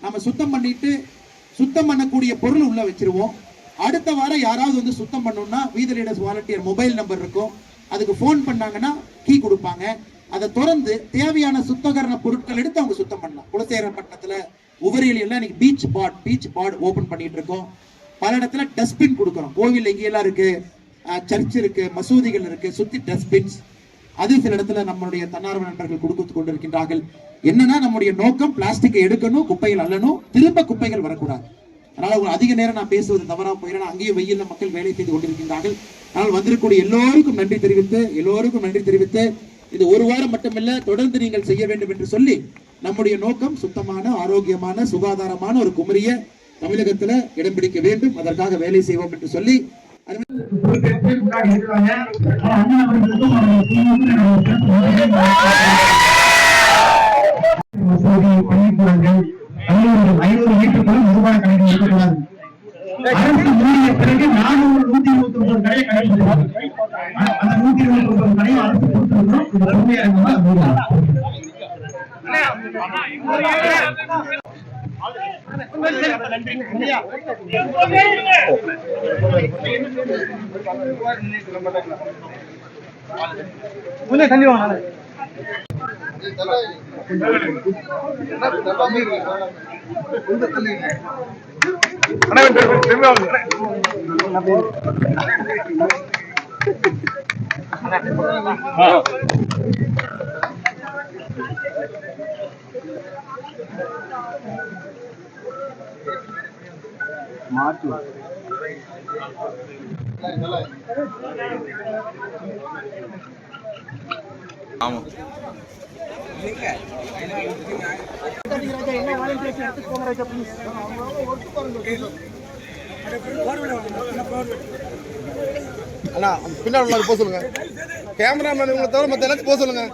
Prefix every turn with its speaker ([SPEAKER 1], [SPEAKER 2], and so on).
[SPEAKER 1] நம்ம சுத்தம் பண்ணிட்டு சுத்தம் பண்ணக்கூடிய பொருள் உள்ள வச்சிருவோம். அடுத்த வாரம் யாராவது வந்து சுத்தம் பண்ணணும்னா வீதி லீடர்ஸ் வாலண்டியர் மொபைல் நம்பர் இருக்கும், அதுக்கு போன் பண்ணாங்கன்னா கீ கொடுப்பாங்க. அதை திறந்து தேவையான சுத்தகரண பொருட்கள் எடுத்து அவங்க சுத்தம் பண்ணலாம். குலசேகரப்பட்டினத்துல உவரியில் எல்லாம் இன்னைக்கு பீச் பாட் ஓபன் பண்ணிட்டு இருக்கோம். பல இடத்துல டஸ்ட்பின் கொடுக்குறோம். கோவில் எங்கெல்லாம் இருக்கு, சர்ச் இருக்கு, மசூதிகள் இருக்கு, சுத்தி டஸ்ட்பின்ஸ். அது சில இடத்துல நம்மளுடைய தன்னார்வ நண்பர்கள் கொடுத்து கொண்டிருக்கின்றார்கள். என்னன்னா நம்முடைய நோக்கம் பிளாஸ்டிக்கை எடுக்கணும், குப்பைகள் அல்லணும், திரும்ப குப்பைகள் வரக்கூடாது. அதனால அதிக நேரம் நான் பேசுவது தவறா போயிடும். அங்கேயும் வெயில்ல மக்கள் வேலை செய்து கொண்டிருக்கின்றார்கள். ஆனால் வந்திருக்கக்கூடிய எல்லோருக்கும் நன்றி தெரிவித்து இது ஒரு வாரம் மட்டுமில்ல, தொடர்ந்து நீங்கள் செய்ய வேண்டும் என்று சொல்லி நம்முடைய நோக்கம் சுத்தமான, ஆரோக்கியமான, சுகாதாரமான ஒரு குமரிய தமிழகத்துல இடம் பிடிக்க வேண்டும். அதற்காக வேலை செய்வோம் என்று சொல்லி பள்ளிக்கூடங்கள் 500 மீட்டருக்குள்ள மதுபான கடைகள் இருக்கக்கூடாது. அரசு மூடிய பிறகு 429 கடையை கடைபிடிக்கிறோம். அந்த 129 கடையை அரசு கொடுத்திருக்கிறோம். இது பொறுமையாக தள்ளி வாங்க. மாற்று ஆமா அண்ணா பின்னாடி போக சொல்லுங்க. கேமராமேன் உங்களை தவிர மற்ற எல்லாத்தையும் போக சொல்லுங்க.